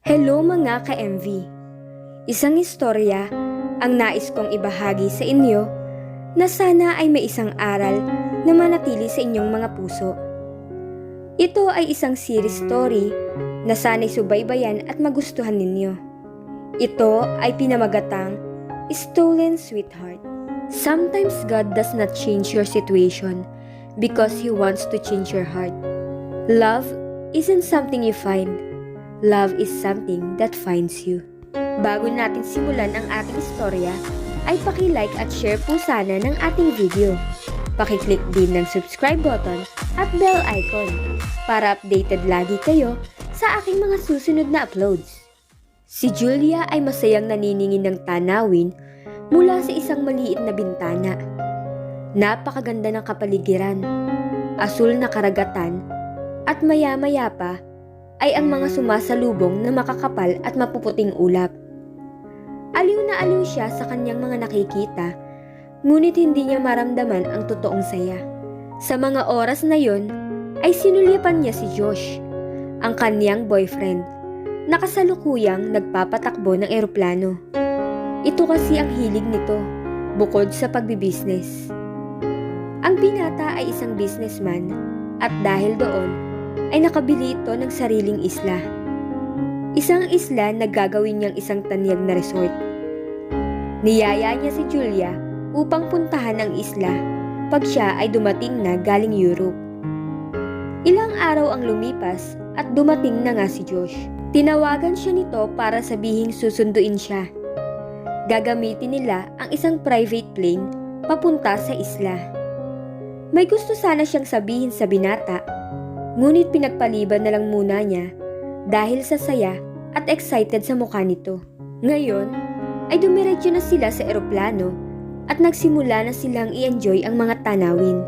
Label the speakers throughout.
Speaker 1: Hello mga ka-MV! Isang istorya ang nais kong ibahagi sa inyo na sana ay may isang aral na manatili sa inyong mga puso. Ito ay isang series story na sana'y subaybayan at magustuhan ninyo. Ito ay pinamagatang Stolen Sweetheart. Sometimes God does not change your situation because He wants to change your heart. Love isn't something you find. Love is something that finds you. Bago natin simulan ang ating istorya, ay paki-like at share po sana ng ating video. Paki-click din ng subscribe button at bell icon para updated lagi kayo sa aking mga susunod na uploads. Si Julia ay masayang naniningin ng tanawin mula sa isang maliit na bintana. Napakaganda ng kapaligiran, asul na karagatan, at maya-maya pa ay ang mga sumasalubong na makakapal at mapuputing ulap. Aliw na aliw siya sa kanyang mga nakikita, ngunit hindi niya maramdaman ang totoong saya. Sa mga oras na yon, ay sinulipan niya si Josh, ang kanyang boyfriend, na kasalukuyang nagpapatakbo ng eroplano. Ito kasi ang hilig nito, bukod sa pagbibisnes. Ang binata ay isang businessman, at dahil doon, ay nakabili ito ng sariling isla. Isang isla na gagawin niyang isang tanyag na resort. Niyaya niya si Julia upang puntahan ang isla pag siya ay dumating na galing Europe. Ilang araw ang lumipas at dumating na nga si Josh. Tinawagan siya nito para sabihing susunduin siya. Gagamitin nila ang isang private plane papunta sa isla. May gusto sana siyang sabihin sa binata, ngunit pinagpaliban na lang muna niya dahil sa saya at excited sa mukha nito. Ngayon, ay dumiretso na sila sa eroplano at nagsimula na silang i-enjoy ang mga tanawin.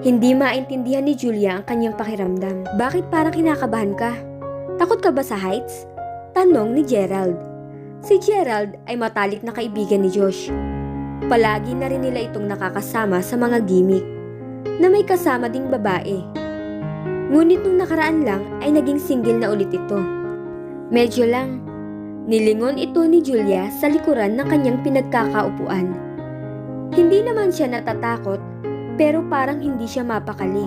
Speaker 1: Hindi maintindihan ni Julia ang kanyang pakiramdam. Bakit parang kinakabahan ka? Takot ka ba sa heights? Tanong ni Gerald. Si Gerald ay matalik na kaibigan ni Josh. Palagi na rin nila itong nakakasama sa mga gimmick na may kasama ding babae. Ngunit nung nakaraan lang ay naging single na ulit ito. Medyo lang, nilingon ito ni Julia sa likuran ng kanyang pinagkakaupuan. Hindi naman siya natatakot, pero parang hindi siya mapakali.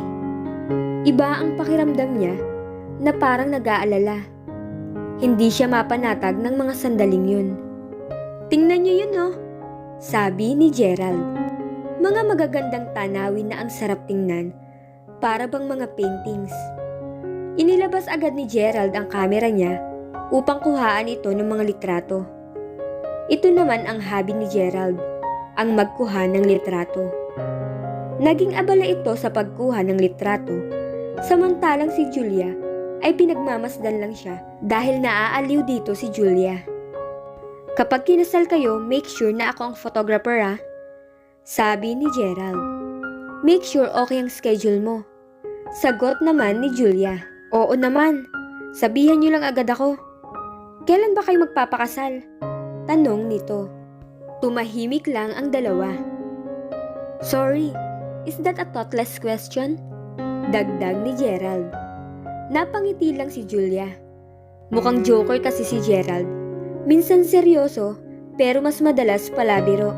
Speaker 1: Iba ang pakiramdam niya na parang nag-aalala. Hindi siya mapanatag ng mga sandaling yun. Tingnan niyo yun oh, sabi ni Gerald. Mga magagandang tanawin na ang sarap tingnan, para bang mga paintings. Inilabas agad ni Gerald ang kamera niya upang kuhaan ito ng mga litrato. Ito naman ang hobby ni Gerald, ang magkuha ng litrato. Naging abala ito sa pagkuha ng litrato, samantalang si Julia ay pinagmamasdan lang siya dahil naaaliw dito si Julia. Kapag kinasal kayo, make sure na ako ang photographer ha, sabi ni Gerald. Make sure okay ang schedule mo. Sagot naman ni Julia. Oo naman, sabihan niyo lang agad ako. Kailan ba kayo magpapakasal? Tanong nito. Tumahimik lang ang dalawa. Sorry, is that a thoughtless question? Dagdag ni Gerald. Napangiti lang si Julia. Mukhang joker kasi si Gerald. Minsan seryoso, pero mas madalas palabiro.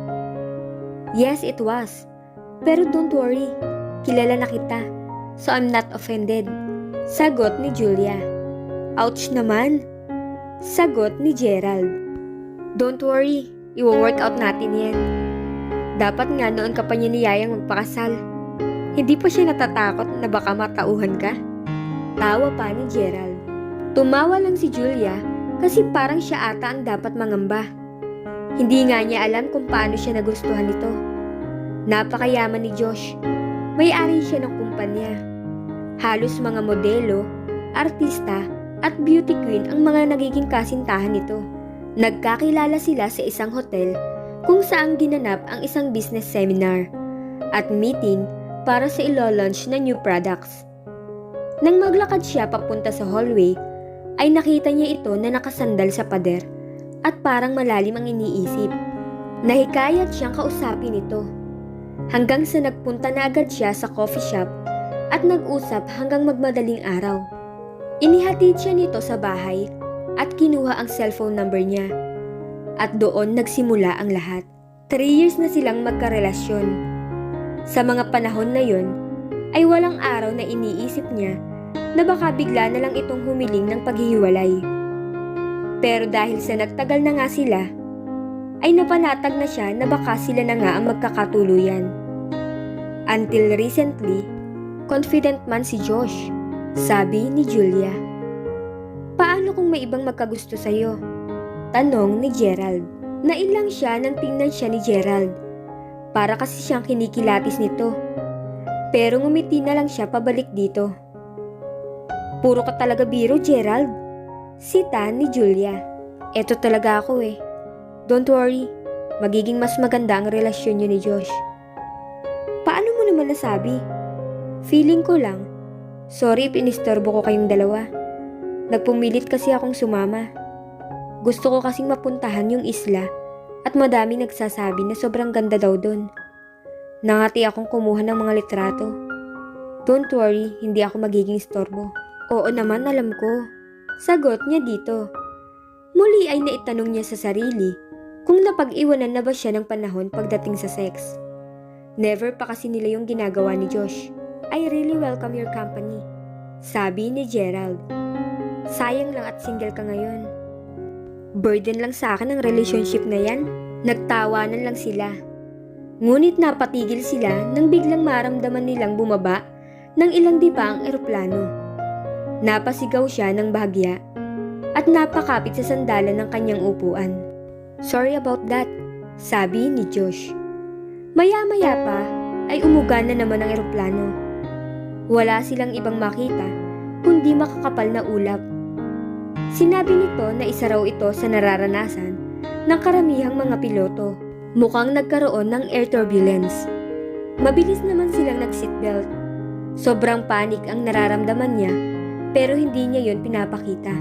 Speaker 1: Yes, it was. Pero don't worry, kilala na kita, so I'm not offended. Sagot ni Julia. Ouch naman, sagot ni Gerald. Don't worry, i-work out natin yan. Dapat nga noon ka pa niya niyayang magpakasal. Hindi pa siya natatakot na baka matauhan ka? Tawa pa ni Gerald. Tumawa lang si Julia kasi parang siya ata ang dapat mangamba. Hindi nga niya alam kung paano siya nagustuhan nito. Napakayaman ni Josh. May-ari siya ng kumpanya. Halos mga modelo, artista, at beauty queen ang mga nagiging kasintahan nito. Nagkakilala sila sa isang hotel kung saan ginanap ang isang business seminar at meeting para sa ilo-launch na new products. Nang maglakad siya papunta sa hallway, ay nakita niya ito na nakasandal sa pader at parang malalim ang iniisip. Nahikayat siyang kausapin ito. Hanggang sa nagpunta na agad siya sa coffee shop at nag-usap hanggang magmadaling araw. Inihatid siya nito sa bahay at kinuha ang cellphone number niya. At doon nagsimula ang lahat. 3 years na silang magkarelasyon. Sa mga panahon na yon, ay walang araw na iniisip niya na baka bigla na lang itong humiling ng paghihiwalay. Pero dahil sa nagtagal na nga sila, ay napanatag na siya na baka sila na nga ang magkakatuluyan. Until recently, confident man si Josh, sabi ni Julia. Paano kung may ibang magkagusto sa'yo? Tanong ni Gerald. Nailang siya nang tingnan siya ni Gerald. Para kasi siyang kinikilatis nito. Pero ngumiti na lang siya pabalik dito. Puro ka talaga biro, Gerald. Sita ni Julia. Eto talaga ako eh. Don't worry, magiging mas maganda ang relasyon niyo ni Josh. Paano mo naman nasabi? Feeling ko lang. Sorry if inistorbo ko kayong dalawa. Nagpumilit kasi akong sumama. Gusto ko kasing mapuntahan yung isla at madami nagsasabi na sobrang ganda daw doon. Nangati akong kumuha ng mga litrato. Don't worry, hindi ako magiging istorbo. Oo naman, alam ko. Sagot niya dito. Muli ay naitanong niya sa sarili kung napag-iwanan na ba siya ng panahon pagdating sa sex. Never pa kasi nila yung ginagawa ni Josh. I really welcome your company, sabi ni Gerald. Sayang lang at single ka ngayon. Burden lang sa akin ang relationship na yan. Nagtawanan lang sila. Ngunit napatigil sila nang biglang maramdaman nilang bumaba ng ilang diba ang eroplano. Napasigaw siya ng bahagya at napakapit sa sandalan ng kanyang upuan. Sorry about that, sabi ni Josh. Maya-maya pa ay umuga na naman ang eroplano. Wala silang ibang makita kundi makakapal na ulap. Sinabi nito na isa raw ito sa nararanasan ng karamihang mga piloto. Mukhang nagkaroon ng air turbulence. Mabilis naman silang nag-seatbelt. Sobrang panik ang nararamdaman niya pero hindi niya yon pinapakita.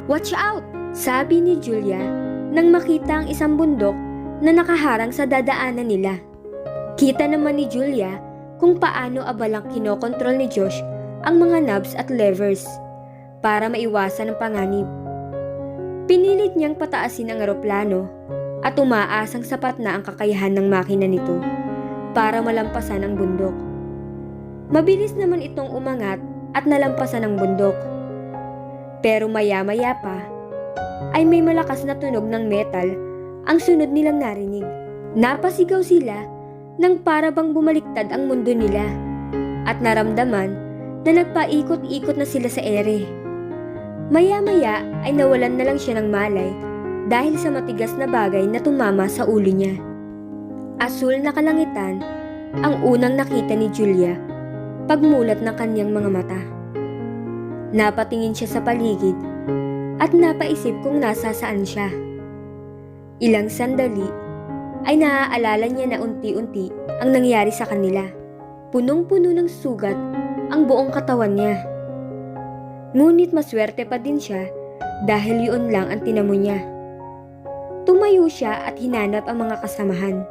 Speaker 1: Watch out! Sabi ni Julia nang makita ang isang bundok na nakaharang sa dadaanan nila. Kita naman ni Julia kung paano abalang kinokontrol ni Josh ang mga knobs at levers para maiwasan ang panganib. Pinilit niyang pataasin ang eroplano at umaasang sapat na ang kakayahan ng makina nito para malampasan ang bundok. Mabilis naman itong umangat at nalampasan ang bundok. Pero maya-maya pa ay may malakas na tunog ng metal ang sunod nilang narinig. Napasigaw sila nang para bang bumaliktad ang mundo nila at naramdaman na nagpaikot-ikot na sila sa ere. Maya-maya ay nawalan na lang siya ng malay dahil sa matigas na bagay na tumama sa ulo niya. Asul na kalangitan ang unang nakita ni Julia pagmulat ng kanyang mga mata. Napatingin siya sa paligid at napaisip kung nasa saan siya. Ilang sandali ay naaalala niya na unti-unti ang nangyari sa kanila. Punong-puno ng sugat ang buong katawan niya. Ngunit maswerte pa din siya dahil yun lang ang tinamo niya. Tumayo siya at hinanap ang mga kasamahan.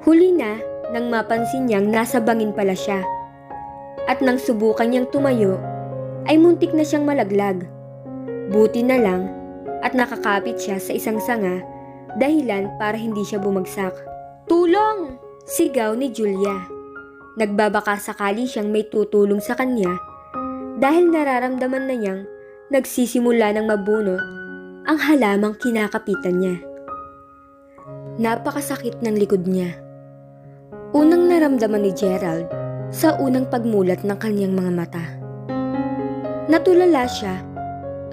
Speaker 1: Huli na nang mapansin niyang nasa bangin pala siya. At nang subukan niyang tumayo, ay muntik na siyang malaglag. Buti na lang at nakakapit siya sa isang sanga dahilan para hindi siya bumagsak. Tulong! Sigaw ni Julia. Nagbabaka sakali siyang may tutulong sa kanya dahil nararamdaman na niyang nagsisimula ng mabunot ang halamang kinakapitan niya. Napakasakit ng likod niya. Unang naramdaman ni Gerald sa unang pagmulat ng kanyang mga mata. Natulala siya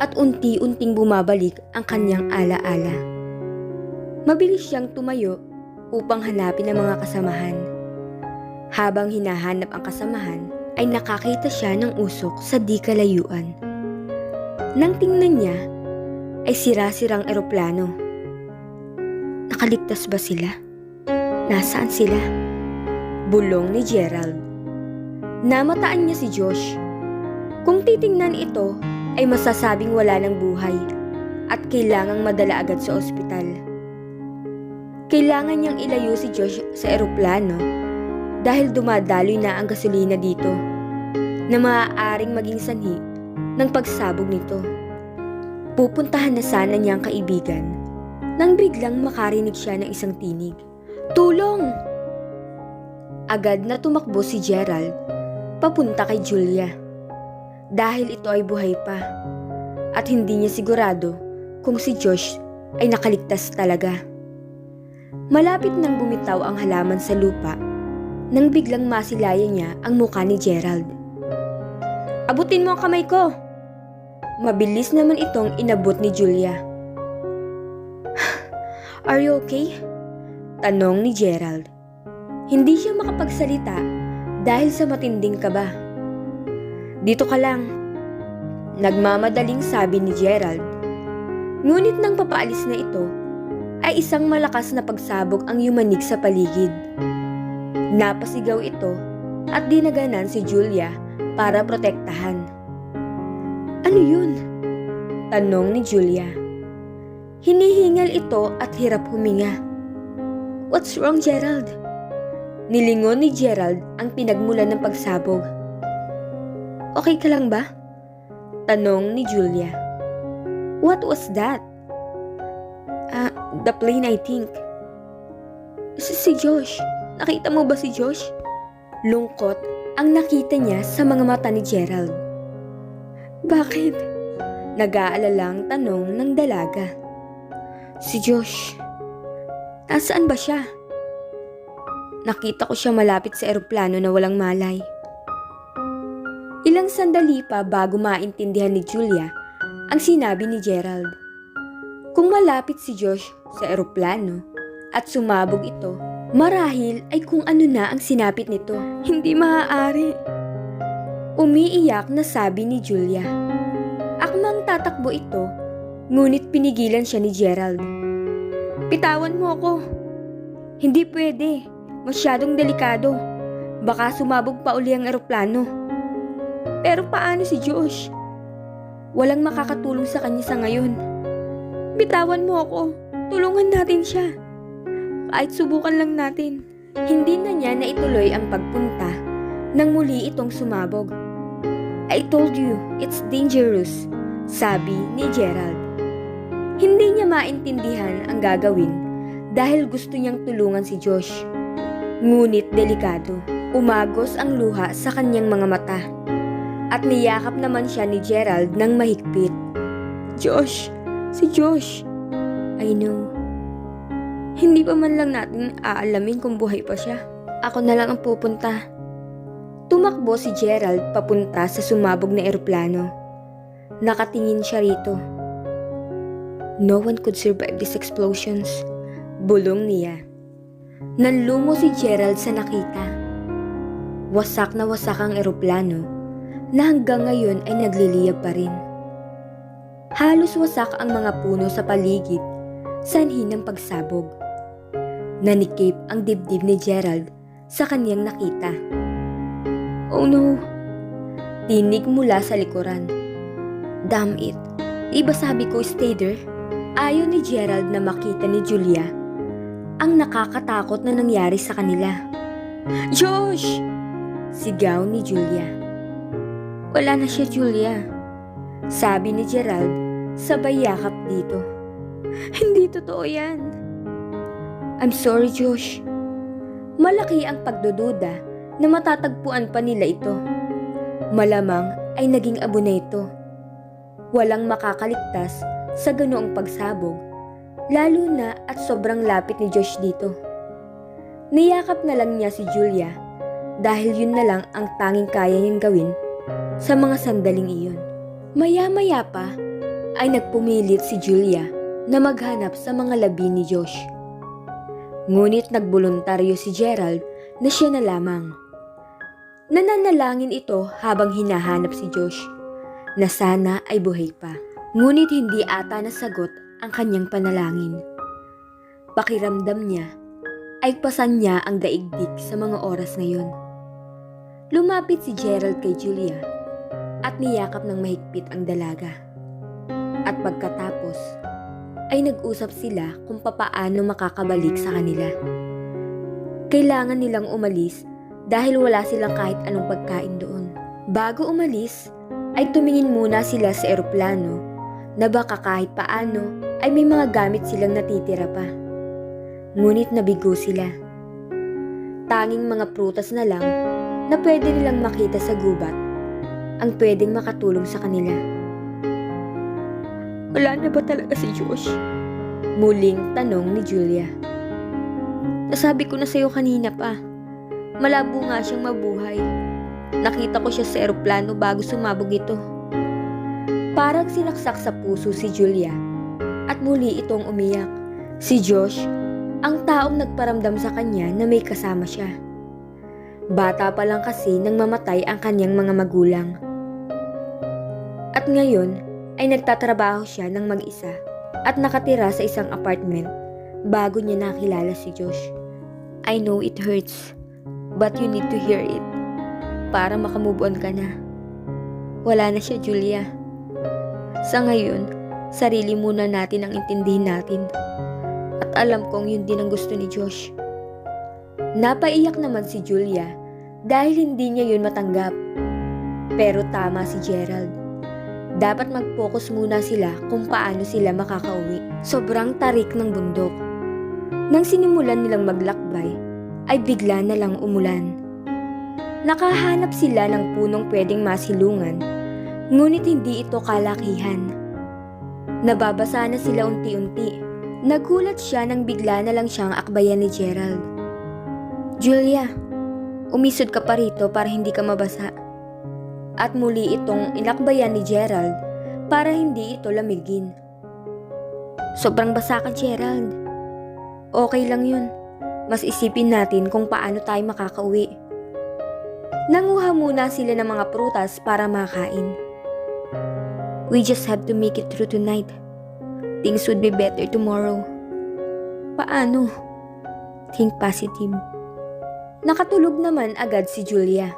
Speaker 1: at unti-unting bumabalik ang kanyang ala-ala. Mabilis siyang tumayo upang hanapin ang mga kasamahan. Habang hinahanap ang kasamahan, ay nakakita siya ng usok sa di kalayuan. Nang tingnan niya, ay sira-sirang eroplano. Nakaligtas ba sila? Nasaan sila? Bulong ni Gerald. Namataan niya si Josh. Kung titingnan ito, ay masasabing wala ng buhay at kailangang madala agad sa ospital. Kailangan niyang ilayo si Josh sa eroplano dahil dumadaloy na ang gasolina dito na maaaring maging sanhi ng pagsabog nito. Pupuntahan na sana niyang kaibigan nang biglang makarinig siya ng isang tinig. Tulong! Agad na tumakbo si Gerald papunta kay Julia dahil ito ay buhay pa at hindi niya sigurado kung si Josh ay nakaligtas talaga. Malapit nang bumitaw ang halaman sa lupa nang biglang masilayan niya ang mukha ni Gerald. Abutin mo ang kamay ko! Mabilis naman itong inabot ni Julia. Are you okay? Tanong ni Gerald. Hindi siya makapagsalita dahil sa matinding kaba. Dito ka lang. Nagmamadaling sabi ni Gerald. Ngunit nang papaalis na ito, ay isang malakas na pagsabog ang yumanig sa paligid. Napasigaw ito at dinaganan si Julia para protektahan. Ano yun? Tanong ni Julia. Hinihingal ito at hirap huminga. What's wrong, Gerald? Nilingon ni Gerald ang pinagmulan ng pagsabog. Okay ka lang ba? Tanong ni Julia. What was that? The plane, I think. Si Josh. Nakita mo ba si Josh? Lungkot ang nakita niya sa mga mata ni Gerald. Bakit? Nag-aalalang tanong ng dalaga. Si Josh. Nasaan ba siya? Nakita ko siya malapit sa eroplano na walang malay. Ilang sandali pa bago maintindihan ni Julia ang sinabi ni Gerald. Kung malapit si Josh sa eroplano at sumabog ito, marahil ay kung ano na ang sinapit nito. Hindi maaari. Umiiyak na sabi ni Julia. Akmang tatakbo ito, ngunit pinigilan siya ni Gerald. Pitawan mo ako. Hindi pwede. Masyadong delikado. Baka sumabog pa uli ang eroplano. Pero paano si Josh? Walang makakatulong sa kanya sa ngayon. Bitawan mo ako. Tulungan natin siya. Kahit subukan lang natin. Hindi na niya naituloy ang pagpunta nang muli itong sumabog. I told you, it's dangerous, sabi ni Gerald. Hindi niya maintindihan ang gagawin dahil gusto niyang tulungan si Josh. Ngunit delikado, umagos ang luha sa kanyang mga mata. At niyakap naman siya ni Gerald ng mahigpit. Josh, si Josh. I know. Hindi pa man lang natin aalamin kung buhay pa siya. Ako na lang ang pupunta. Tumakbo si Gerald papunta sa sumabog na eroplano. Nakatingin siya rito. No one could survive these explosions. Bulong niya. Nanlumo si Gerald sa nakita. Wasak na wasak ang eroplano na hanggang ngayon ay nagliliyab pa rin. Halos wasak ang mga puno sa paligid, sanhi ng pagsabog. Nanikip ang dibdib ni Gerald sa kanyang nakita. Oh no! Tinig mula sa likuran. Damn it! Iba sabi ko stay there? Ayaw ni Gerald na makita ni Julia ang nakakatakot na nangyari sa kanila. Josh! Sigaw ni Julia. Wala na siya, Julia. Sabi ni Gerald sabay yakap dito. Hindi totoo yan. I'm sorry, Josh. Malaki ang pagdududa na matatagpuan pa nila ito. Malamang ay naging abo na ito. Walang makakaligtas sa ganoong pagsabog, lalo na at sobrang lapit ni Josh dito. Niyakap na lang niya si Julia dahil yun na lang ang tanging kaya niyang gawin sa mga sandaling iyon. Maya-maya pa ay nagpumilit si Julia na maghanap sa mga labi ni Josh. Ngunit nagboluntaryo si Gerald na siya na lamang. Nananalangin ito habang hinahanap si Josh na sana ay buhay pa. Ngunit hindi ata nasagot ang kanyang panalangin. Pakiramdam niya ay pasan niya ang daigdig sa mga oras na yun. Lumapit si Gerald kay Julia at niyakap ng mahigpit ang dalaga. At pagkatapos ay nag-usap sila kung papaano makakabalik sa kanila. Kailangan nilang umalis dahil wala silang kahit anong pagkain doon. Bago umalis ay tumingin muna sila sa eroplano na baka kahit paano ay may mga gamit silang natitira pa. Ngunit nabigo sila. Tanging mga prutas na lang na pwede nilang makita sa gubat ang pwedeng makatulong sa kanila. Wala na ba talaga si Josh? Muling tanong ni Julia. Nasabi ko na sa'yo kanina pa. Malabo nga siyang mabuhay. Nakita ko siya sa eroplano bago sumabog ito. Parang sinaksak sa puso si Julia at muli itong umiyak. Si Josh, ang taong nagparamdam sa kanya na may kasama siya. Bata pa lang kasi nang mamatay ang kanyang mga magulang. At ngayon ay nagtatrabaho siya ng mag-isa at nakatira sa isang apartment bago niya nakilala si Josh. I know it hurts, but you need to hear it para makamove on ka na. Wala na siya, Julia. Sa ngayon, sarili muna natin ang intindihin natin. At alam kong yun din ang gusto ni Josh. Napaiyak naman si Julia dahil hindi niya yun matanggap. Pero tama si Gerald. Dapat mag-focus muna sila kung paano sila makakauwi. Sobrang tarik ng bundok. Nang sinimulan nilang maglakbay, ay bigla na lang umulan. Nakahanap sila ng punong pwedeng masilungan, ngunit hindi ito kalakihan. Nababasa na sila unti-unti. Nagulat siya nang bigla na lang siyang akbayan ni Gerald. Julia, umisod ka pa rito para hindi ka mabasa. At muli itong inakbayan ni Gerald para hindi ito lamigin. Sobrang basa ka, Gerald. Okay lang yun. Mas isipin natin kung paano tayo makakauwi. Nanguha muna sila ng mga prutas para makain. We just have to make it through tonight. Things would be better tomorrow. Paano? Think positive. Nakatulog naman agad si Julia.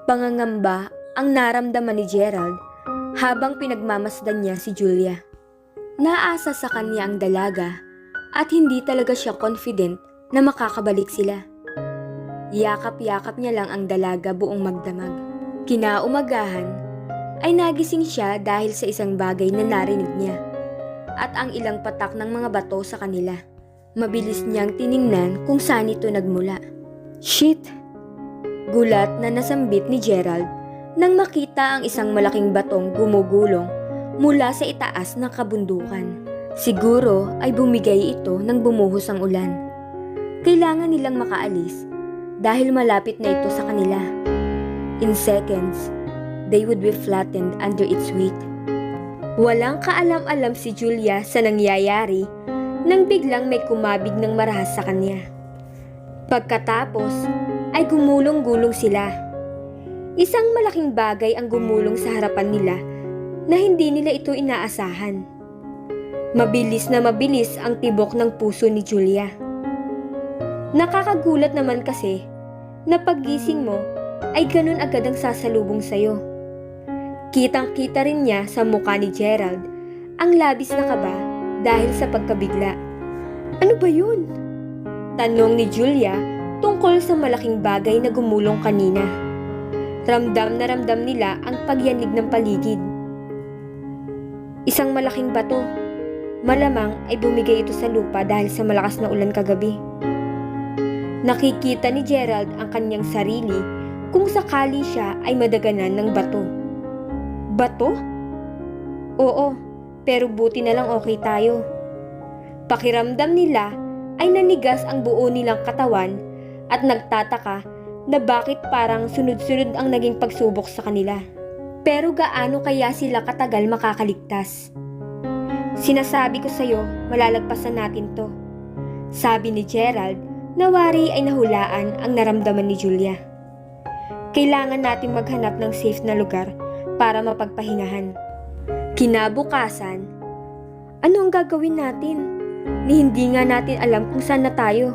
Speaker 1: Pangangamba ang naramdaman ni Gerald habang pinagmamasdan niya si Julia. Naasa sa kanya ang dalaga at hindi talaga siya confident na makakabalik sila. Yakap-yakap niya lang ang dalaga buong magdamag. Kinaumagahan ay nagising siya dahil sa isang bagay na narinig niya at ang ilang patak ng mga bato sa kanila. Mabilis niyang tiningnan kung saan ito nagmula. Shit! Gulat na nasambit ni Gerald nang makita ang isang malaking batong gumugulong mula sa itaas ng kabundukan. Siguro ay bumigay ito nang bumuhos ang ulan. Kailangan nilang makaalis dahil malapit na ito sa kanila. In seconds, they would be flattened under its weight. Walang kaalam-alam si Julia sa nangyayari nang biglang may kumabig ng marahas sa kanya. Pagkatapos ay gumulong-gulong sila. Isang malaking bagay ang gumulong sa harapan nila na hindi nila ito inaasahan. Mabilis na mabilis ang tibok ng puso ni Julia. Nakakagulat naman kasi na paggising mo ay ganun agad ang sasalubong sayo. Kitang-kita rin niya sa mukha ni Gerald ang labis na kaba dahil sa pagkabigla. Ano ba yun? Tanong ni Julia tungkol sa malaking bagay na gumulong kanina. Ramdam na ramdam nila ang pagyanig ng paligid. Isang malaking bato. Malamang ay bumigay ito sa lupa dahil sa malakas na ulan kagabi. Nakikita ni Gerald ang kanyang sarili kung sakali siya ay madaganan ng bato. Bato? Oo, pero buti na lang okay tayo. Pakiramdam nila ay nanigas ang buo nilang katawan at nagtataka na bakit parang sunod-sunod ang naging pagsubok sa kanila. Pero gaano kaya sila katagal makakaligtas? Sinasabi ko sa'yo, malalagpasan natin to. Sabi ni Gerald na wari ay nahulaan ang naramdaman ni Julia. Kailangan natin maghanap ng safe na lugar para mapagpahingahan. Kinabukasan, ano ang gagawin natin? Ni hindi nga natin alam kung saan na tayo.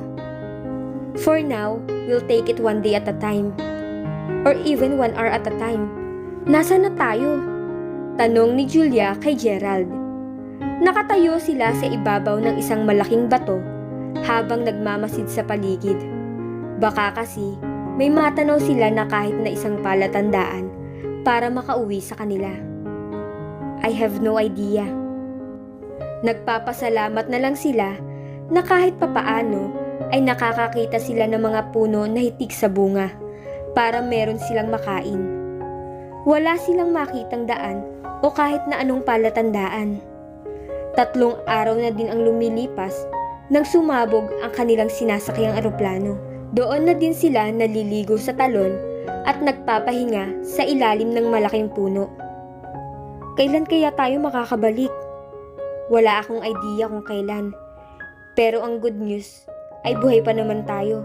Speaker 1: For now, we'll take it one day at a time. Or even 1 hour at a time. Nasaan na tayo? Tanong ni Julia kay Gerald. Nakatayo sila sa ibabaw ng isang malaking bato habang nagmamasid sa paligid. Baka kasi may matanaw sila na kahit na isang palatandaan para makauwi sa kanila. I have no idea. Nagpapasalamat na lang sila na kahit papaano ay nakakakita sila ng mga puno na hitik sa bunga para meron silang makain. Wala silang makitang daan o kahit na anong palatandaan. 3 araw na din ang lumilipas nang sumabog ang kanilang sinasakyang eroplano. Doon na din sila naliligo sa talon at nagpapahinga sa ilalim ng malaking puno. Kailan kaya tayo makakabalik? Wala akong idea kung kailan. Pero ang good news ay buhay pa naman tayo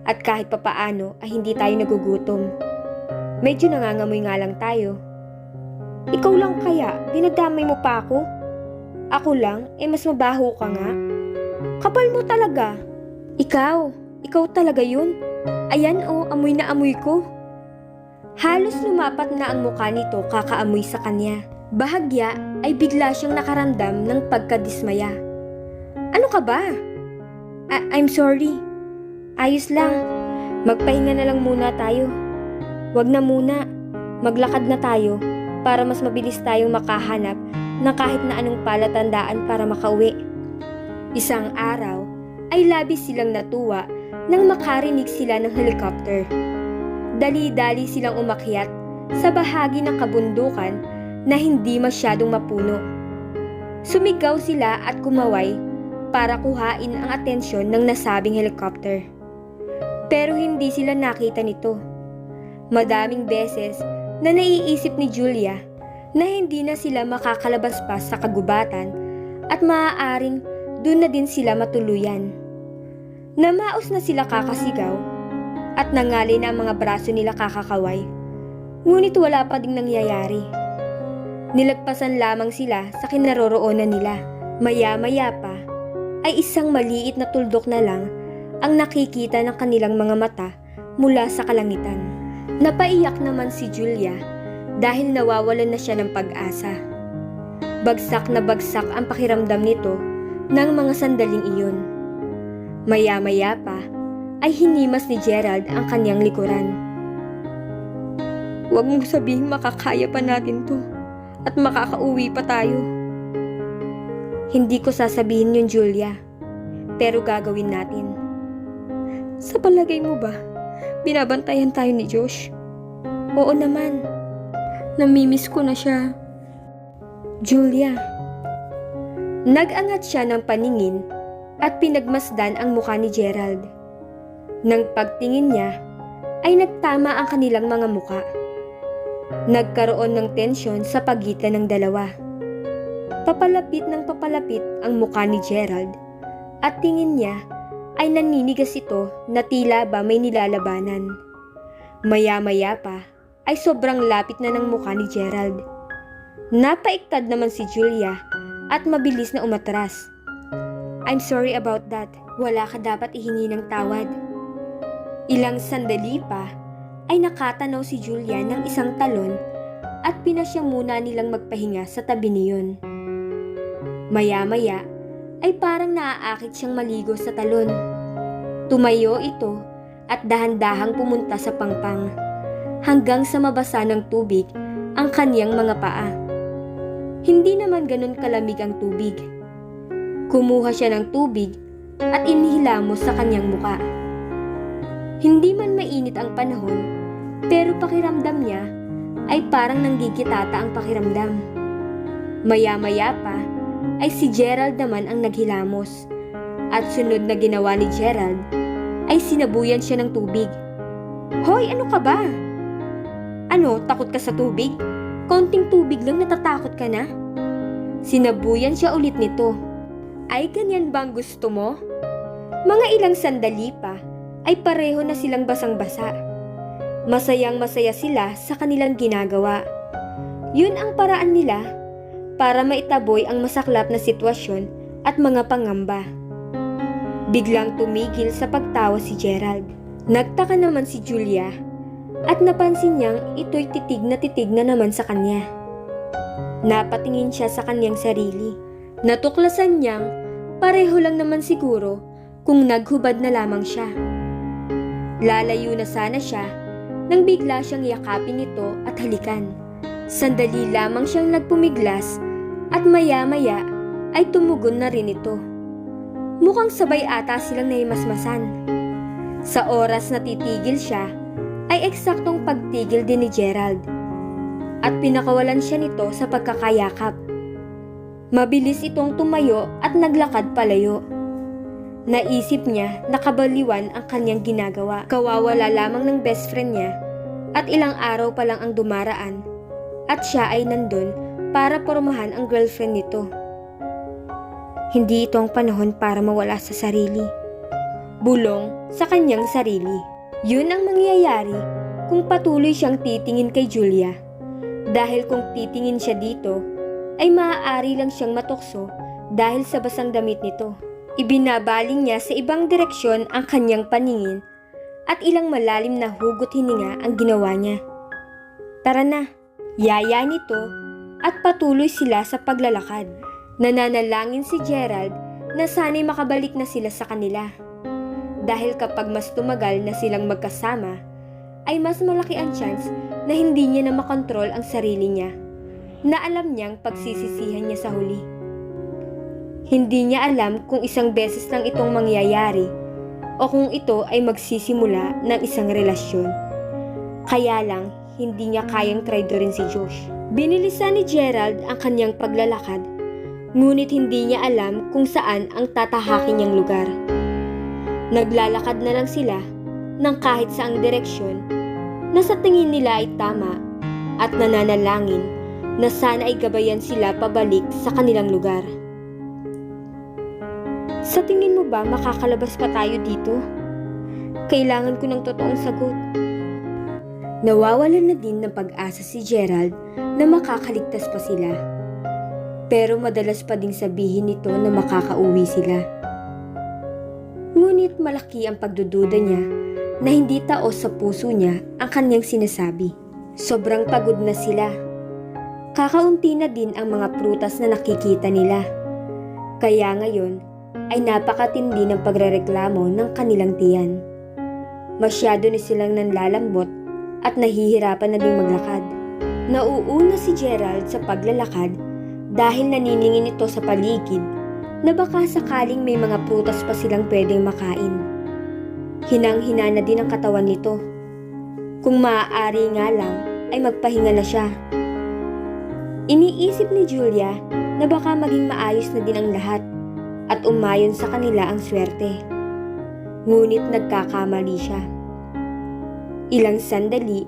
Speaker 1: at kahit papaano ay hindi tayo nagugutom. Medyo nangangamoy nga lang tayo. Ikaw lang kaya, dinadamay mo pa ako? Ako lang, mas mabaho ka nga. Kapal mo talaga. Ikaw talaga yun. Ayan amoy na amoy ko. Halos lumapat na ang mukha nito kakaamoy sa kanya. Bahagya ay bigla siyang nakaramdam ng pagkadismaya. Ano ka ba? I'm sorry. Ayos lang. Magpahinga na lang muna tayo. Wag na muna. Maglakad na tayo para mas mabilis tayong makahanap ng kahit na anong palatandaan para makauwi. Isang araw ay labis silang natuwa nang makarinig sila ng helicopter. Dali-dali silang umakyat sa bahagi ng kabundukan na hindi masyadong mapuno. Sumigaw sila at kumaway para kuhain ang atensyon ng nasabing helicopter. Pero hindi sila nakita nito. Madaming beses na naiisip ni Julia na hindi na sila makakalabas pa sa kagubatan at maaaring doon na din sila matuluyan. Namaos na sila kakasigaw at nangalay na ang mga braso nila kakakaway, ngunit wala pa ding nangyayari. Nilagpasan lamang sila sa kinaroroonan nila. Maya-maya pa ay isang maliit na tuldok na lang ang nakikita ng kanilang mga mata mula sa kalangitan. Napaiyak naman si Julia dahil nawawalan na siya ng pag-asa. Bagsak na bagsak ang pakiramdam nito ng mga sandaling iyon. Maya-maya pa ay hinimas ni Gerald ang kanyang likuran. Huwag mong sabihing makakaya pa natin to at makakauwi pa tayo. Hindi ko sasabihin yun, Julia, pero gagawin natin. Sa palagay mo ba, binabantayan tayo ni Josh? Oo naman. Namimiss ko na siya. Julia. Nag-angat siya ng paningin at pinagmasdan ang mukha ni Gerald. Nang pagtingin niya, ay nagtama ang kanilang mga mukha. Nagkaroon ng tensyon sa pagitan ng dalawa. Papalapit ng papalapit ang mukha ni Gerald at tingin niya ay naninigas ito na tila ba may nilalabanan. Maya-maya pa ay sobrang lapit na ng mukha ni Gerald. Napaiktad naman si Julia at mabilis na umatras. I'm sorry about that. Wala ka dapat ihingi ng tawad. Ilang sandali pa ay nakatanaw si Julia ng isang talon at pinasya muna nilang magpahinga sa tabi niyon. Maya-maya ay parang naaakit siyang maligo sa talon. Tumayo ito at dahan-dahang pumunta sa pangpang hanggang sa mabasa ng tubig ang kanyang mga paa. Hindi naman ganun kalamig ang tubig. Kumuha siya ng tubig at inihilamos sa kanyang muka. Hindi man mainit ang panahon, pero pakiramdam niya ay parang nanggigitata ang pakiramdam. Maya-maya pa ay si Gerald naman ang naghilamos at sunod na ginawa ni Gerald ay sinabuyan siya ng tubig. Hoy, ano ka ba? Ano, takot ka sa tubig? Konting tubig lang natatakot ka na? Sinabuyan siya ulit nito. Ay, ganyan bang gusto mo? Mga ilang sandali pa ay pareho na silang basang-basa. Masayang masaya sila sa kanilang ginagawa. Yun ang paraan nila para maitaboy ang masaklap na sitwasyon at mga pangamba. Biglang tumigil sa pagtawa si Gerald. Nagtaka naman si Julia at napansin niyang ito'y titig na naman sa kanya. Napatingin siya sa kanyang sarili. Natuklasan niyang pareho lang naman siguro kung naghubad na lamang siya. Lalayo na sana siya nang bigla siyang yakapin nito at halikan. Sandali lamang siyang nagpumiglas at maya-maya ay tumugon na rin ito. Mukhang sabay ata silang naimasmasan. Sa oras na titigil siya, ay eksaktong pagtigil din ni Gerald at pinakawalan siya nito sa pagkakayakap. Mabilis itong tumayo at naglakad palayo. Naisip niya na kabaliwan ang kanyang ginagawa. Kawawala lamang ng best friend niya at ilang araw pa lang ang dumaraan at siya ay nandun para pormahan ang girlfriend nito. Hindi ito ang panahon para mawala sa sarili. Bulong sa kanyang sarili. Yun ang mangyayari kung patuloy siyang titingin kay Julia. Dahil kung titingin siya dito, ay maaari lang siyang matukso dahil sa basang damit nito. Ibinabaling niya sa ibang direksyon ang kanyang paningin at ilang malalim na hugot hininga ang ginawa niya. Tara na, yaya nito at patuloy sila sa paglalakad. Nananalangin si Gerald na sana'y makabalik na sila sa kanila. Dahil kapag mas tumagal na silang magkasama, ay mas malaki ang chance na hindi niya na makontrol ang sarili niya, na alam niyang pagsisisihan niya sa huli. Hindi niya alam kung isang beses lang itong mangyayari o kung ito ay magsisimula ng isang relasyon. Kaya lang, hindi niya kayang traidorin si Josh. Binilisan ni Gerald ang kanyang paglalakad, ngunit hindi niya alam kung saan ang tatahakin niyang lugar. Naglalakad na lang sila ng kahit saang direksyon na sa tingin nila ay tama at nananalangin na sana ay gabayan sila pabalik sa kanilang lugar. Sa tingin mo ba makakalabas pa tayo dito? Kailangan ko ng totoong sagot. Nawawalan na din ng pag-asa si Gerald na makakaligtas pa sila. Pero madalas pa ding sabihin nito na makakauwi sila. Ngunit malaki ang pagdududa niya na hindi taos sa puso niya ang kanyang sinasabi. Sobrang pagod na sila. Kakaunti na din ang mga prutas na nakikita nila. Kaya ngayon ay napakatindi ng pagrereklamo ng kanilang tiyan. Masyado na silang nanlalambot at nahihirapan na ding maglakad. Nauuna si Gerald sa paglalakad dahil naniningin ito sa paligid na baka sakaling may mga prutas pa silang pwedeng makain. Hinang-hina na din ang katawan nito. Kung maaari nga lang ay magpahinga na siya. Iniisip ni Julia na baka maging maayos na din ang lahat at umayon sa kanila ang swerte. Ngunit nagkakamali siya. Ilang sandali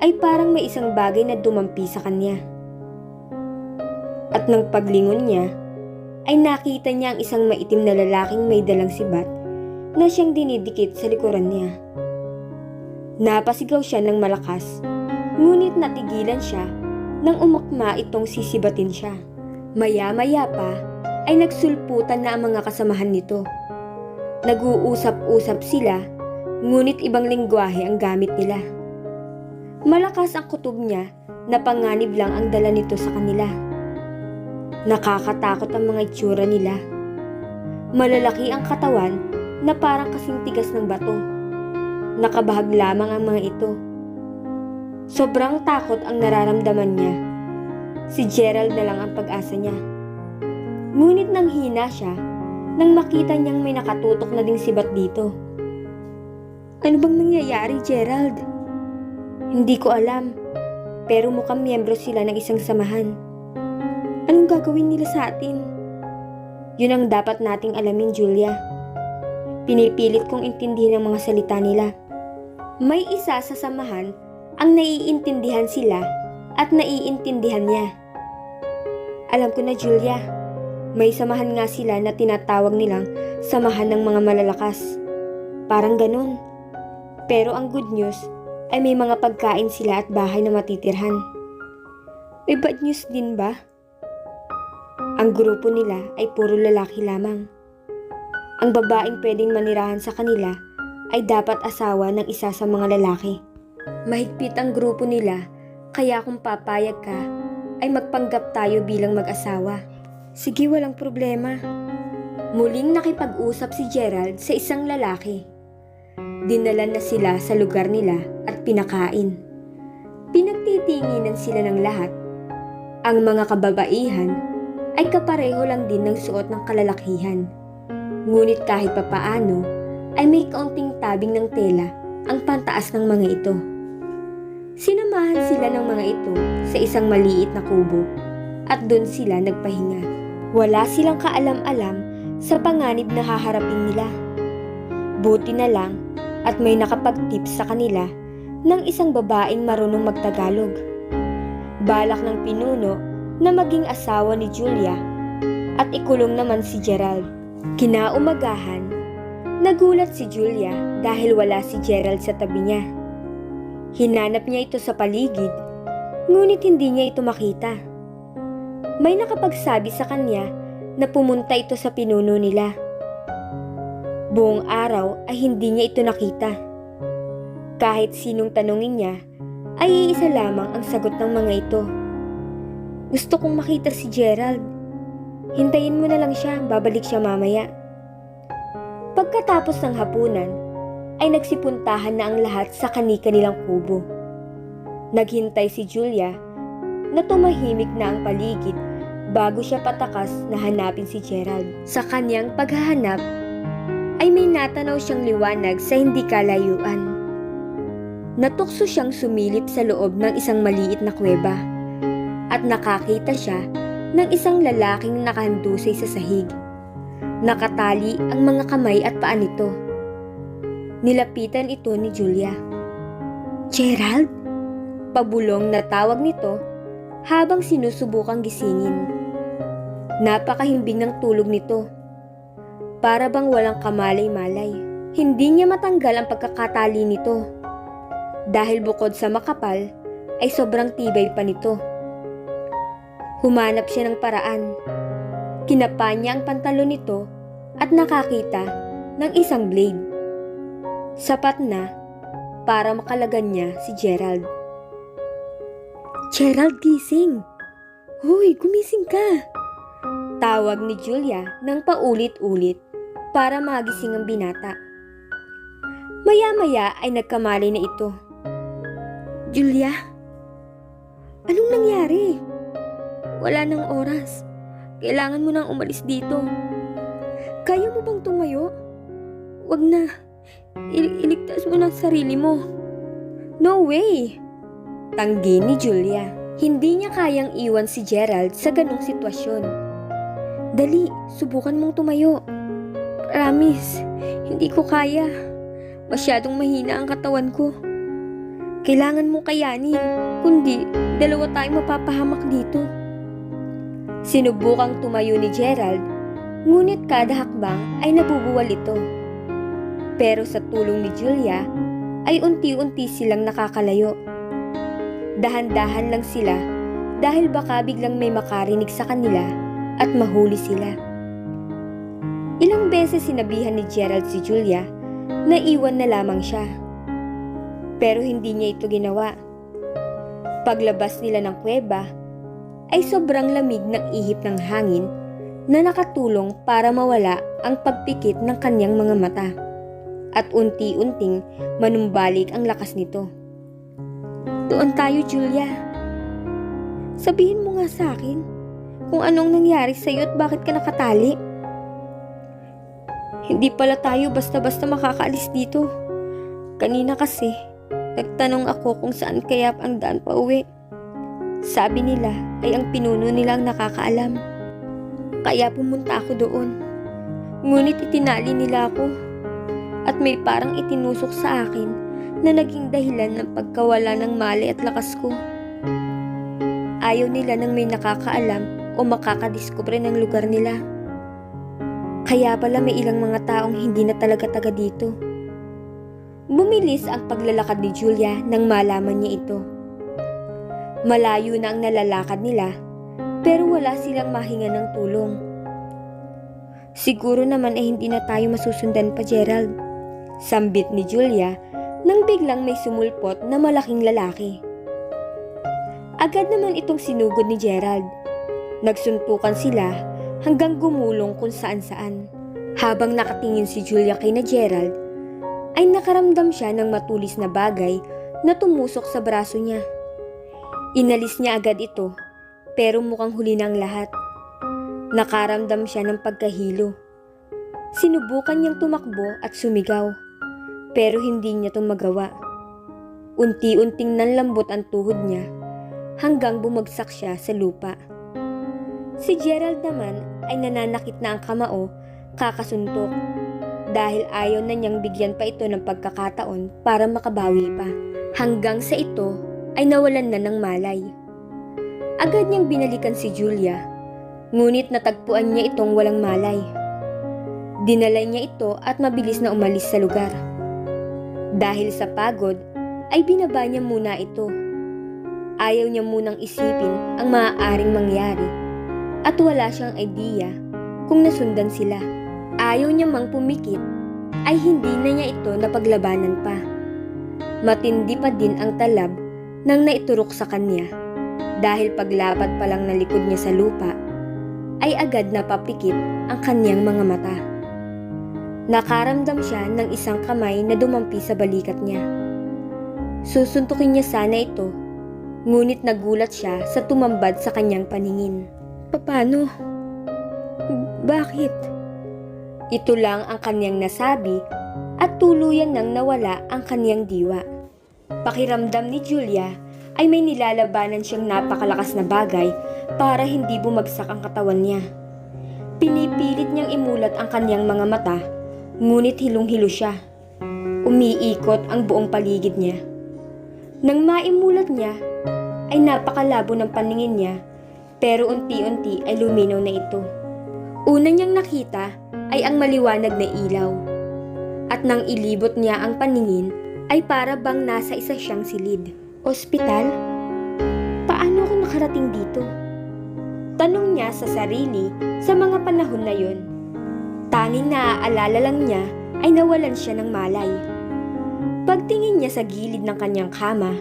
Speaker 1: ay parang may isang bagay na dumampi sa kanya. At nang paglingon niya, ay nakita niya ang isang maitim na lalaking may dalang sibat na siyang dinidikit sa likuran niya. Napasigaw siya ng malakas, ngunit natigilan siya nang umakma itong sisibatin siya. Maya-maya pa ay nagsulputan na ang mga kasamahan nito. Nag-uusap-usap sila, ngunit ibang lengguwahe ang gamit nila. Malakas ang kutob niya na panganib lang ang dala nito sa kanila. Nakakatakot ang mga itsura nila. Malalaki ang katawan na parang kasing tigas ng bato. Nakabahag lamang ang mga ito. Sobrang takot ang nararamdaman niya. Si Gerald na lang ang pag-asa niya. Ngunit nanghina siya nang makita niyang may nakatutok na ding sibat dito. Ano bang nangyayari, Gerald? Hindi ko alam, pero mukhang miyembro sila ng isang samahan. Anong gagawin nila sa atin? Yun ang dapat nating alamin, Julia. Pinipilit kong intindihin ang mga salita nila. May isa sa samahan ang naiintindihan sila at naiintindihan niya. Alam ko na, Julia. May samahan nga sila na tinatawag nilang samahan ng mga malalakas. Parang ganun. Pero ang good news ay may mga pagkain sila at bahay na matitirhan. May bad news din ba? Ang grupo nila ay puro lalaki lamang. Ang babaeng pwedeng manirahan sa kanila ay dapat asawa ng isa sa mga lalaki. Mahigpit ang grupo nila, kaya kung papayag ka, ay magpanggap tayo bilang mag-asawa. Sige, walang problema. Muling nakipag-usap si Gerald sa isang lalaki. Dinala na sila sa lugar nila at pinakain. nagtitinginan sila ng lahat. Ang mga kababaihan ay kapareho lang din ng suot ng kalalakihan. Ngunit kahit papaano ay may kaunting tabing ng tela ang pantaas ng mga ito. Sinamahan sila ng mga ito sa isang maliit na kubo at doon sila nagpahinga. Wala silang kaalam-alam sa panganib na haharapin nila. Buti na lang at may nakapag-tips sa kanila ng isang babaeng marunong magtagalog. Balak ng pinuno na maging asawa ni Julia at ikulong naman si Gerald. Kinaumagahan, nagulat si Julia dahil wala si Gerald sa tabi niya. Hinanap niya ito sa paligid, ngunit hindi niya ito makita. May nakapagsabi sa kanya na pumunta ito sa pinuno nila. Buong araw ay hindi niya ito nakita. Kahit sinong tanungin niya, ay iisa lamang ang sagot ng mga ito. Gusto kong makita si Gerald. Hintayin mo na lang siya, babalik siya mamaya. Pagkatapos ng hapunan, ay nagsipuntahan na ang lahat sa kani-kanilang kubo. Naghintay si Julia na tumahimik na ang paligid bago siya patakas na hanapin si Gerald. Sa kanyang paghahanap, ay may natanaw siyang liwanag sa hindi kalayuan. Natukso siyang sumilip sa loob ng isang maliit na kuweba at nakakita siya ng isang lalaking nakahandusay sa sahig. Nakatali ang mga kamay at paa nito. Nilapitan ito ni Julia. "Gerald?" Pabulong na tawag nito habang sinusubukang gisingin. Napakahimbing ng tulog nito. Para bang walang kamalay-malay. Hindi niya matanggal ang pagkakatali nito. Dahil bukod sa makapal, ay sobrang tibay pa nito. Humanap siya ng paraan. Kinapa niya ang pantalon nito at nakakita ng isang blade. Sapat na para makalagan niya si Gerald. "Gerald, gising! Hoy, gumising ka!" Tawag ni Julia ng paulit-ulit para magising ang binata. Maya-maya ay nagkamali na ito. "Julia, anong nangyari? Wala nang oras. Kailangan mo nang umalis dito. Kaya mo bang tumayo? Wag na. Iligtas mo ng sarili mo." "No way!" Tanggi ni Julia. Hindi niya kayang iwan si Gerald sa ganong sitwasyon. "Dali, subukan mong tumayo. Promise, hindi ko kaya. Masyadong mahina ang katawan ko. Kailangan mong kayanin, kundi dalawa tayong mapapahamak dito." Sinubukang tumayo ni Gerald, ngunit kada hakbang ay nabubuwal ito. Pero sa tulong ni Julia, ay unti-unti silang nakakalayo. Dahan-dahan lang sila dahil baka biglang may makarinig sa kanila at mahuli sila. Ilang beses sinabihan ni Gerald si Julia na iwan na lamang siya. Pero hindi niya ito ginawa. Paglabas nila ng kuweba, ay sobrang lamig ng ihip ng hangin na nakatulong para mawala ang pagpikit ng kanyang mga mata. At unti-unting manumbalik ang lakas nito. "Doon tayo, Julia. Sabihin mo nga sa akin kung anong nangyari sa'yo at bakit ka nakatali. Hindi pala tayo basta-basta makakaalis dito. Kanina kasi, nagtanong ako kung saan kaya ang daan pa uwi. Sabi nila ay ang pinuno nilang nakakaalam. Kaya pumunta ako doon. Ngunit itinali nila ako at may parang itinusok sa akin na naging dahilan ng pagkawala ng malay at lakas ko. Ayaw nila nang may nakakaalam o makakadiskubre ng lugar nila. Kaya pala may ilang mga taong hindi na talaga taga dito." Bumilis ang paglalakad ni Julia nang malaman niya ito. Malayo na ang nalalakad nila, pero wala silang mahinga ng tulong. "Siguro naman ay hindi na tayo masusundan pa, Gerald," sambit ni Julia nang biglang may sumulpot na malaking lalaki. Agad naman itong sinugod ni Gerald. Nagsuntukan sila hanggang gumulong kung saan-saan. Habang nakatingin si Julia kay na Gerald, ay nakaramdam siya ng matulis na bagay na tumusok sa braso niya. Inalis niya agad ito, pero mukhang huli na ang lahat. Nakaramdam siya ng pagkahilo. Sinubukan niyang tumakbo at sumigaw, pero hindi niya ito magawa. Unti-unting nanlambot ang tuhod niya hanggang bumagsak siya sa lupa. Si Gerald naman ay nananakit na ang kamao kakasuntok dahil ayaw na niyang bigyan pa ito ng pagkakataon para makabawi pa. Hanggang sa ito ay nawalan na ng malay. Agad niyang binalikan si Julia, ngunit natagpuan niya itong walang malay. Dinala niya ito at mabilis na umalis sa lugar. Dahil sa pagod, ay binaba niya muna ito. Ayaw niya munang isipin ang maaaring mangyari at wala siyang idea kung nasundan sila. Ayaw niya mang pumikit ay hindi na niya ito napaglabanan pa. Matindi pa din ang talab nang naiturok sa kanya dahil paglapat pa lang ng likod niya sa lupa ay agad napapikit ang kanyang mga mata. Nakaramdam siya ng isang kamay na dumampi sa balikat niya. Susuntukin niya sana ito, ngunit nagulat siya sa tumambad sa kanyang paningin. Paano? Bakit? Ito lang ang kanyang nasabi at tuluyan nang nawala ang kanyang diwa. Pakiramdam ni Julia ay may nilalabanan siyang napakalakas na bagay para hindi bumagsak ang katawan niya. Pinipilit niyang imulat ang kanyang mga mata, ngunit hilong-hilo siya. Umiikot ang buong paligid niya. Nang maimulat niya, ay napakalabo ng paningin niya, pero unti-unti ay luminaw na ito. Una niyang nakita ay ang maliwanag na ilaw. At nang ilibot niya ang paningin, ay para bang nasa isa siyang silid. Ospital? Paano ako nakarating dito? Tanong niya sa sarili sa mga panahon na yun. Tanging naaalala lang niya ay nawalan siya ng malay. Pagtingin niya sa gilid ng kanyang kama,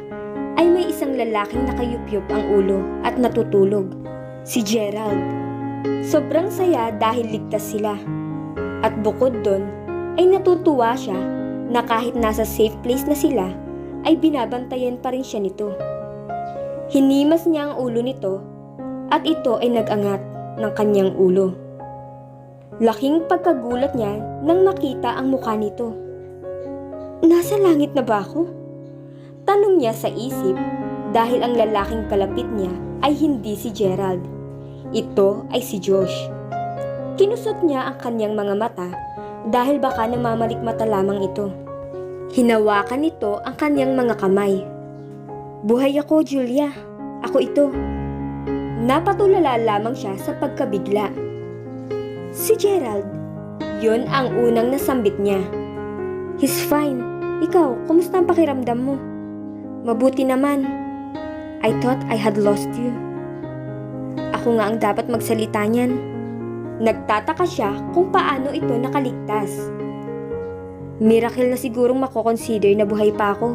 Speaker 1: ay may isang lalaking nakayupyup ang ulo at natutulog. Si Gerald. Sobrang saya dahil ligtas sila. At bukod doon, ay natutuwa siya na kahit nasa safe place na sila, ay binabantayan pa rin siya nito. Hinimas niya ang ulo nito at ito ay nag-angat ng kanyang ulo. Laking pagkagulat niya nang makita ang mukha nito. Nasa langit na ba ako? Tanong niya sa isip dahil ang lalaking kalapit niya ay hindi si Gerald. Ito ay si Josh. Kinusot niya ang kanyang mga mata dahil baka namamalikmata lamang ito. Hinawakan nito ang kanyang mga kamay. Buhay ako, Julia. Ako ito. Napatulala lamang siya sa pagkabigla. Si Gerald, yun ang unang nasambit niya. He's fine. Ikaw, kumusta ang pakiramdam mo? Mabuti naman. I thought I had lost you. Ako nga ang dapat magsalita niyan. Nagtataka siya kung paano ito nakaligtas. Miracle na sigurong makoconsider na buhay pa ako.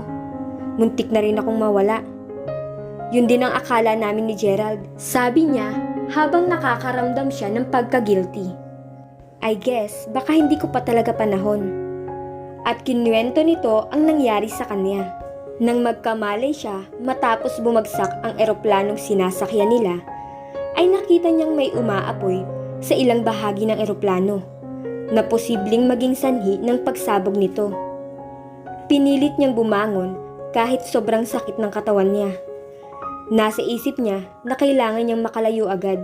Speaker 1: Muntik na rin akong mawala. Yun din ang akala namin ni Gerald. Sabi niya habang nakakaramdam siya ng pagka-guilty. I guess baka hindi ko pa talaga panahon. At kinuwento nito ang nangyari sa kanya. Nang magkamalay siya matapos bumagsak ang eroplanong sinasakyan nila, ay nakita niyang may umaapoy sa ilang bahagi ng eroplano na posibleng maging sanhi ng pagsabog nito. Pinilit niyang bumangon kahit sobrang sakit ng katawan niya. Nasa isip niya na kailangan niyang makalayo agad.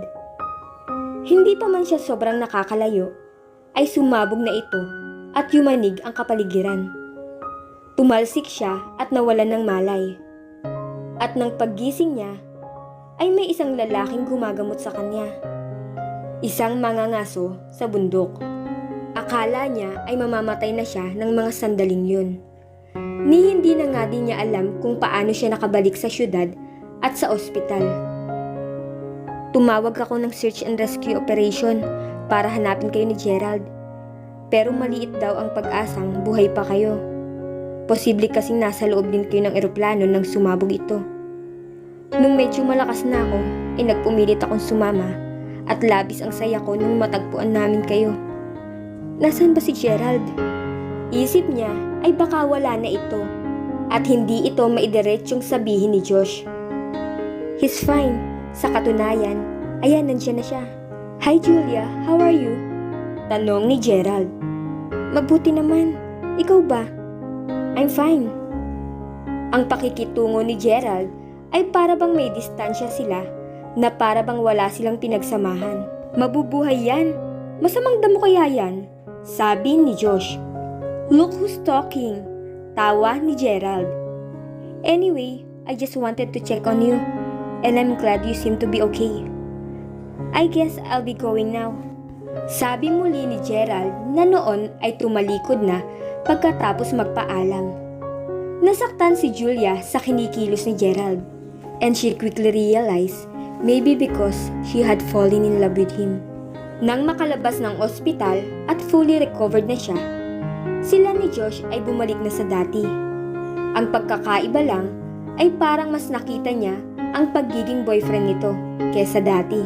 Speaker 1: Hindi pa man siya sobrang nakakalayo, ay sumabog na ito at yumanig ang kapaligiran. Tumalsik siya at nawalan ng malay. At nang paggising niya, ay may isang lalaking gumagamot sa kanya. Isang mangangaso sa bundok. Akala niya ay mamamatay na siya ng mga sandaling yun. Ni hindi na nga din niya alam kung paano siya nakabalik sa syudad at sa ospital. Tumawag ako ng search and rescue operation para hanapin kayo ni Gerald. Pero maliit daw ang pag-asang buhay pa kayo. Posible kasing nasa loob din kayo ng eroplano nang sumabog ito. Nung medyo malakas na ako, ay nagpumilit akong sumama at labis ang saya ko nung matagpuan namin kayo. Nasaan ba si Gerald? Isip niya ay baka wala na ito at hindi ito maidiretsyong sabihin ni Josh. He's fine. Sa katunayan, ayan, nandiyan na siya. Hi Julia, how are you? Tanong ni Gerald. Mabuti naman. Ikaw ba? I'm fine. Ang pakikitungo ni Gerald ay para bang may distansya sila na para bang wala silang pinagsamahan. Mabubuhay yan. Masamang damo kaya yan? Sabi ni Josh. Look who's talking. Tawa ni Gerald. Anyway, I just wanted to check on you. And I'm glad you seem to be okay. I guess I'll be going now. Sabi muli ni Gerald na noon ay tumalikod na pagkatapos magpaalam. Nasaktan si Julia sa kinikilos ni Gerald. And she quickly realized maybe because she had fallen in love with him. Nang makalabas ng ospital at fully recovered na siya, sila ni Josh ay bumalik na sa dati. Ang pagkakaiba lang ay parang mas nakita niya ang pagiging boyfriend nito kesa dati.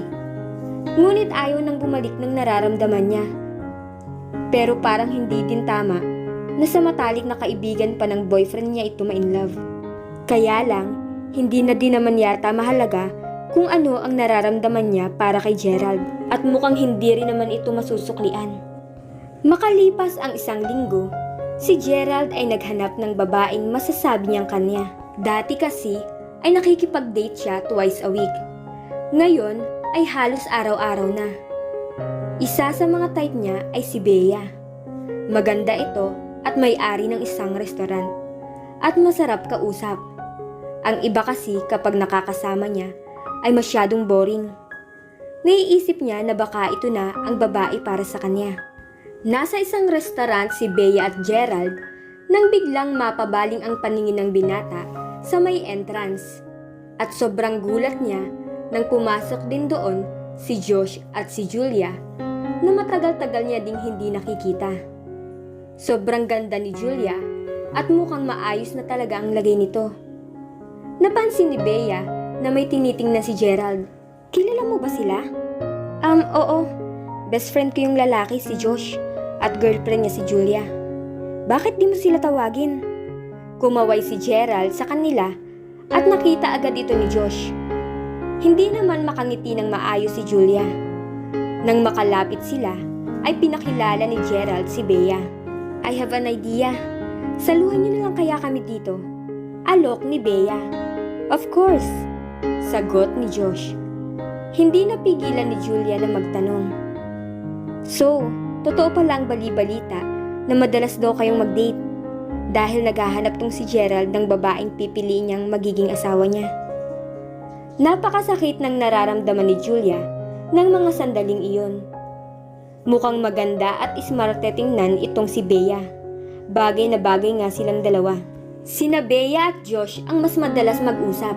Speaker 1: Ngunit ayaw nang bumalik ng nararamdaman niya. Pero parang hindi din tama na sa matalik na kaibigan pa ng boyfriend niya ito ma-inlove. Kaya lang, hindi na din naman yata mahalaga kung ano ang nararamdaman niya para kay Gerald at mukhang hindi rin naman ito masusuklian. Makalipas ang 1 linggo, si Gerald ay naghanap ng babaeng masasabi niyang kanya. Dati kasi ay nakikipag-date siya twice a week. Ngayon ay halos araw-araw na. Isa sa mga type niya ay si Bea. Maganda ito at may-ari ng isang restaurant at masarap kausap. Ang iba kasi kapag nakakasama niya ay masyadong boring. Naiisip niya na baka ito na ang babae para sa kanya. Nasa isang restaurant si Bea at Gerald nang biglang mapabaling ang paningin ng binata sa may entrance. At sobrang gulat niya nang pumasok din doon si Josh at si Julia na matagal-tagal niya ding hindi nakikita. Sobrang ganda ni Julia at mukhang maayos na talaga ang lagay nito. Napansin ni Bea na may tinitingnan si Gerald. Kilala mo ba sila? Oo. Best friend ko yung lalaki si Josh at girlfriend niya si Julia. Bakit di mo sila tawagin? Kumaway si Gerald sa kanila at nakita agad ito ni Josh. Hindi naman makangiti ng maayos si Julia. Nang makalapit sila, ay pinakilala ni Gerald si Bea. I have an idea. Saluhan niyo na lang kaya kami dito. Alok ni Bea. Of course, sagot ni Josh. Hindi napigilan ni Julia na magtanong. So, totoo pala ang bali-balita na madalas daw kayong mag-date dahil naghahanap tong si Gerald ng babaeng pipiliin niyang magiging asawa niya. Napakasakit ng nararamdaman ni Julia ng mga sandaling iyon. Mukhang maganda at smarte tingnan itong si Bea. Bagay na bagay nga silang dalawa. Sina Bea at Josh ang mas madalas mag-usap.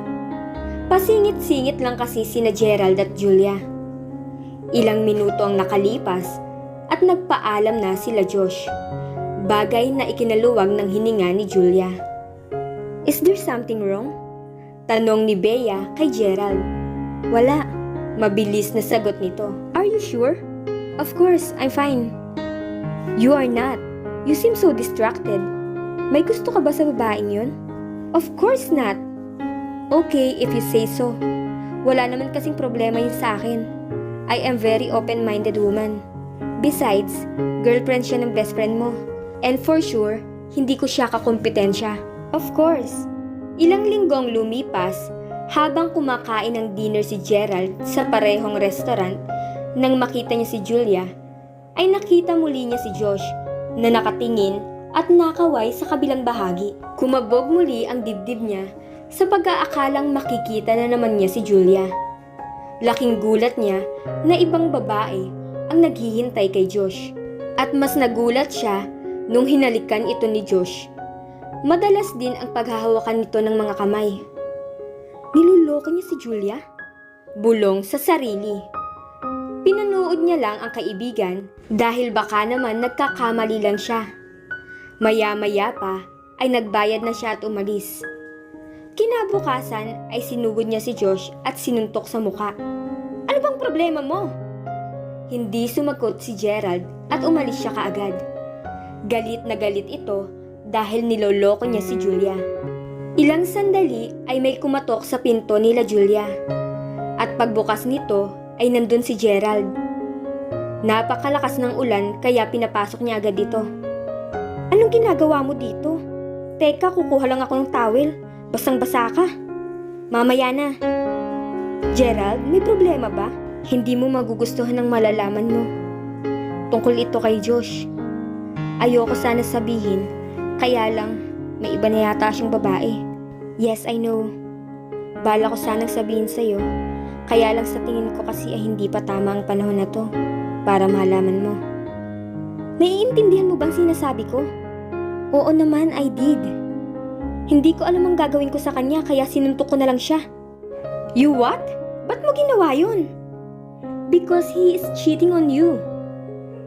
Speaker 1: Pasingit-singit lang kasi sina Gerald at Julia. Ilang minuto ang nakalipas at nagpaalam na sila Josh. Bagay na ikinaluwag ng hininga ni Julia. Is there something wrong? Tanong ni Bea kay Gerald. Wala. Mabilis na sagot nito. Are you sure? Of course, I'm fine. You are not. You seem so distracted. May gusto ka ba sa babaeng yun? Of course not. Okay, if you say so. Wala naman kasing problema yun sa akin. I am very open-minded woman. Besides, girlfriend siya ng best friend mo. And for sure, hindi ko siya kakompetensya. Of course. Ilang linggong lumipas habang kumakain ng dinner si Gerald sa parehong restaurant. Nang makita niya si Julia, ay nakita muli niya si Josh na nakatingin at nakaway sa kabilang bahagi. Kumabog muli ang dibdib niya sa pag-aakalang makikita na naman niya si Julia. Laking gulat niya na ibang babae ang naghihintay kay Josh. At mas nagulat siya nung hinalikan ito ni Josh. Madalas din ang paghahawakan nito ng mga kamay. Niluloko niya si Julia? Bulong sa sarili. Pinanood niya lang ang kaibigan dahil baka naman nagkakamali lang siya. Maya-maya pa ay nagbayad na siya at umalis. Kinabukasan ay sinugod niya si Josh at sinuntok sa muka. Ano bang problema mo? Hindi sumagot si Gerald at umalis siya kaagad. Galit na galit ito dahil niloloko niya si Julia. Ilang sandali ay may kumatok sa pinto nila Julia. At pagbukas nito ay nandun si Gerald. Napakalakas ng ulan kaya pinapasok niya agad dito. Anong ginagawa mo dito? Teka, kukuha lang ako ng towel. Basang-basa ka. Mamaya na. Gerald, may problema ba? Hindi mo magugustuhan ng malalaman mo. Tungkol ito kay Josh. Ayoko sana sabihin, kaya lang may iba na yata siyang babae. Yes, I know. Bala ko sanang sabihin sa'yo, kaya lang sa tingin ko kasi ay hindi pa tama ang panahon na to para malaman mo. Naiintindihan mo bang sinasabi ko? Oo naman, I did. Hindi ko alam ang gagawin ko sa kanya kaya sinuntok ko na lang siya. You what? Ba't mo ginawa yun? Because he is cheating on you.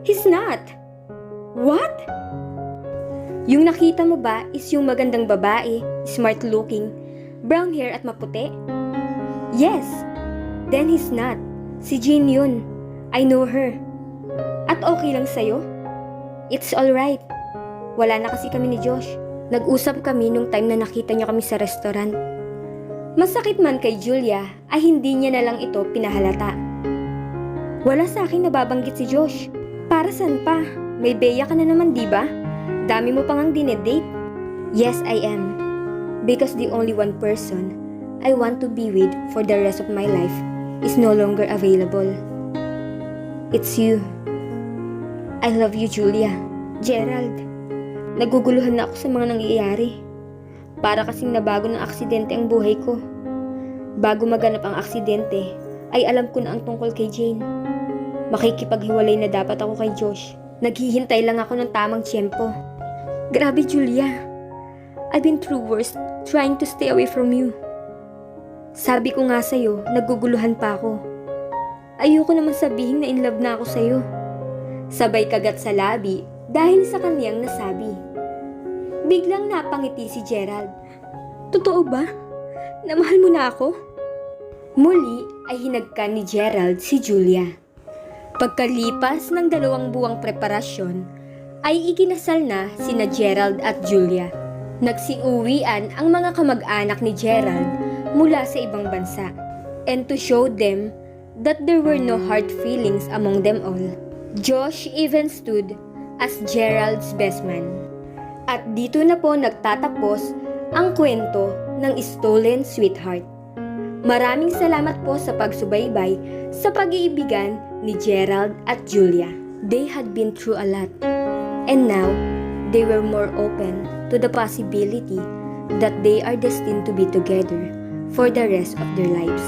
Speaker 1: He's not. What? Yung nakita mo ba is yung magandang babae, smart looking, brown hair at maputi? Yes. Then he's not. Si Jean yun. I know her. At okay lang sa'yo? It's alright. Wala na kasi kami ni Josh. Nag-usap kami nung time na nakita niya kami sa restaurant. Masakit man kay Julia ay hindi niya na lang ito pinahalata. Wala sa akin nababanggit si Josh. Para saan pa? May beya ka na naman, di ba? Dami mo pang ang dinedate. Yes, I am. Because the only one person I want to be with for the rest of my life is no longer available. It's you. I love you, Julia. Gerald, naguguluhan na ako sa mga nangyayari. Para kasing nabago ng aksidente ang buhay ko. Bago maganap ang aksidente, ay alam ko na ang tungkol kay Jane. Makikipaghiwalay na dapat ako kay Josh. Naghihintay lang ako ng tamang tiyempo. Grabe, Julia. I've been through worse trying to stay away from you. Sabi ko nga sa'yo, naguguluhan pa ako. Ayoko naman sabihin na in love na ako sa'yo. Sabay kagat sa labi dahil sa kaniyang nasabi. Biglang napangiti si Gerald. Totoo ba? Namahal mo na ako? Muli ay hinagkan ni Gerald si Julia. Pagkalipas ng 2 buwang preparasyon, ay ikinasal na sina Gerald at Julia. Nagsiuwian ang mga kamag-anak ni Gerald mula sa ibang bansa. And to show them that there were no hard feelings among them all, Josh even stood as Gerald's best man. At dito na po nagtatapos ang kwento ng Stolen Sweetheart. Maraming salamat po sa pagsubaybay sa pag-iibigan ni Gerald at Julia. They had been through a lot, and now they were more open to the possibility that they are destined to be together for the rest of their lives.